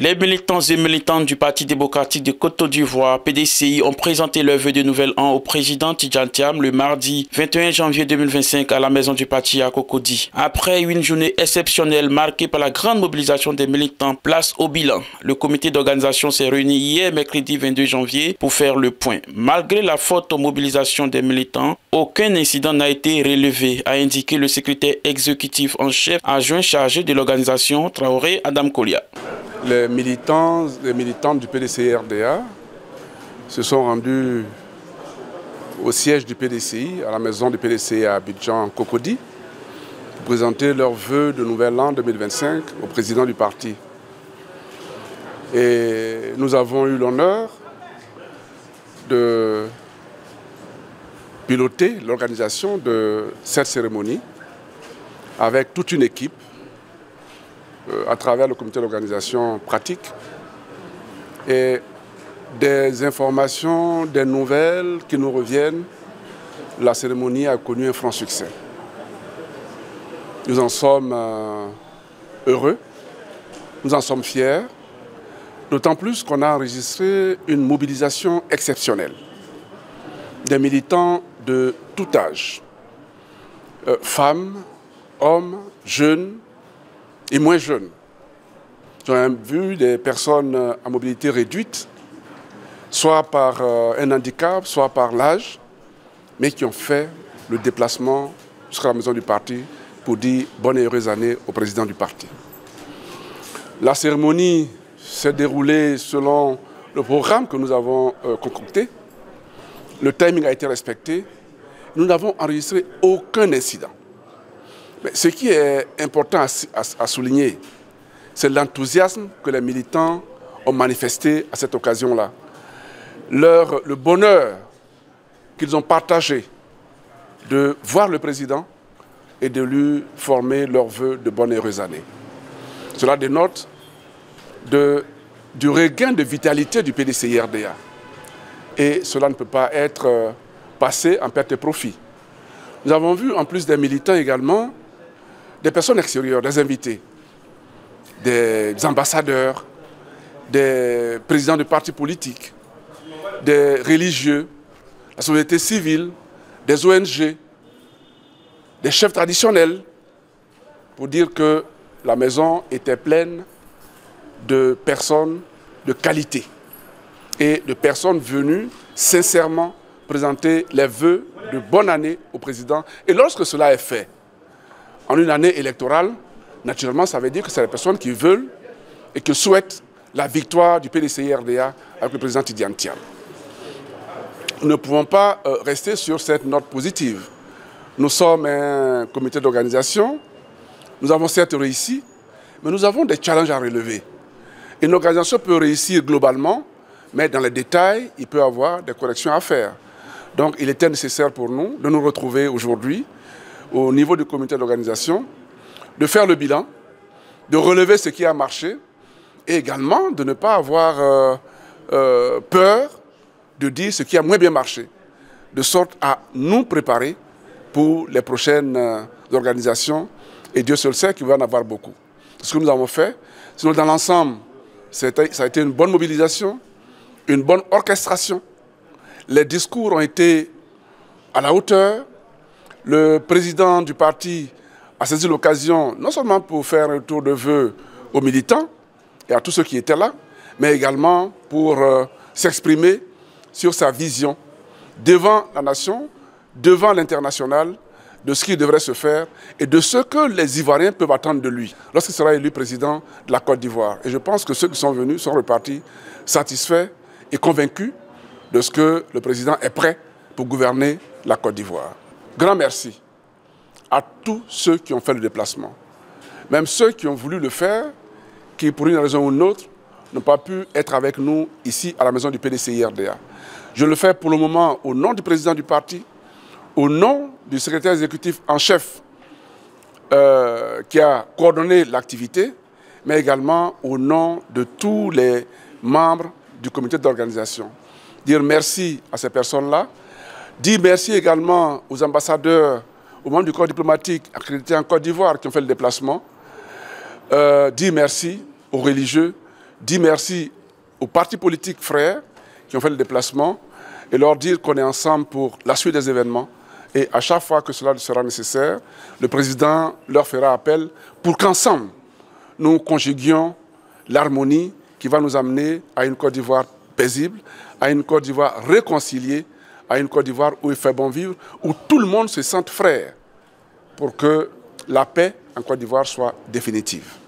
Les militants et militantes du Parti démocratique de Côte d'Ivoire, PDCI, ont présenté leur vœu de nouvel an au président Tidjane Thiam le mardi 21 janvier 2025 à la maison du parti à Cocody. Après une journée exceptionnelle marquée par la grande mobilisation des militants, place au bilan. Le comité d'organisation s'est réuni hier mercredi 22 janvier pour faire le point. Malgré la forte mobilisation des militants, aucun incident n'a été relevé, a indiqué le secrétaire exécutif en chef adjoint chargé de l'organisation, Traoré Adam Kolia. Les militants et militantes du PDCI-RDA se sont rendus au siège du PDCI, à la maison du PDCI à Abidjan-Cocody, pour présenter leurs vœux de nouvel an 2025 au président du parti. Et nous avons eu l'honneur de piloter l'organisation de cette cérémonie avec toute une équipe à travers le comité d'organisation pratique et des informations, des nouvelles qui nous reviennent. La cérémonie a connu un franc succès. Nous en sommes heureux, nous en sommes fiers, d'autant plus qu'on a enregistré une mobilisation exceptionnelle. Des militants de tout âge, femmes, hommes, jeunes et moins jeunes. J'ai vu des personnes à mobilité réduite, soit par un handicap, soit par l'âge, mais qui ont fait le déplacement jusqu'à la maison du parti pour dire bonne et heureuse année au président du parti. La cérémonie s'est déroulée selon le programme que nous avons concocté. Le timing a été respecté. Nous n'avons enregistré aucun incident. Mais ce qui est important à souligner, c'est l'enthousiasme que les militants ont manifesté à cette occasion-là. Le bonheur qu'ils ont partagé de voir le président et de lui former leurs vœux de bonne et heureuse année. Cela dénote du regain de vitalité du PDCI-RDA. Et cela ne peut pas être passé en perte de profit. Nous avons vu en plus des militants également des personnes extérieures, des invités, des ambassadeurs, des présidents de partis politiques, des religieux, la société civile, des ONG, des chefs traditionnels, pour dire que la maison était pleine de personnes de qualité et de personnes venues sincèrement présenter les vœux de bonne année au président. Et lorsque cela est fait, en une année électorale, naturellement, ça veut dire que c'est les personnes qui veulent et qui souhaitent la victoire du PDCI-RDA avec le président Tidjane Thiam. Nous ne pouvons pas rester sur cette note positive. Nous sommes un comité d'organisation, nous avons certes réussi, mais nous avons des challenges à relever. Une organisation peut réussir globalement, mais dans les détails, il peut y avoir des corrections à faire. Donc il était nécessaire pour nous de nous retrouver aujourd'hui au niveau du comité d'organisation, de faire le bilan, de relever ce qui a marché et également de ne pas avoir peur de dire ce qui a moins bien marché, de sorte à nous préparer pour les prochaines organisations et Dieu seul sait qu'il va en avoir beaucoup. Ce que nous avons fait, sinon dans l'ensemble, ça a été une bonne mobilisation, une bonne orchestration. Les discours ont été à la hauteur. Le président du parti a saisi l'occasion, non seulement pour faire un tour de vœux aux militants et à tous ceux qui étaient là, mais également pour s'exprimer sur sa vision devant la nation, devant l'international, de ce qui devrait se faire et de ce que les Ivoiriens peuvent attendre de lui lorsqu'il sera élu président de la Côte d'Ivoire. Et je pense que ceux qui sont venus sont repartis satisfaits et convaincus de ce que le président est prêt pour gouverner la Côte d'Ivoire. Grand merci à tous ceux qui ont fait le déplacement, même ceux qui ont voulu le faire, qui pour une raison ou une autre n'ont pas pu être avec nous ici à la maison du PDCI-RDA. Je le fais pour le moment au nom du président du parti, au nom du secrétaire exécutif en chef qui a coordonné l'activité, mais également au nom de tous les membres du comité d'organisation. Dire merci à ces personnes-là, dire merci également aux ambassadeurs, aux membres du corps diplomatique accrédités en Côte d'Ivoire qui ont fait le déplacement, dire merci aux religieux, dire merci aux partis politiques frères qui ont fait le déplacement et leur dire qu'on est ensemble pour la suite des événements. Et à chaque fois que cela sera nécessaire, le président leur fera appel pour qu'ensemble, nous conjuguions l'harmonie qui va nous amener à une Côte d'Ivoire paisible, à une Côte d'Ivoire réconciliée, à une Côte d'Ivoire où il fait bon vivre, où tout le monde se sente frère pour que la paix en Côte d'Ivoire soit définitive.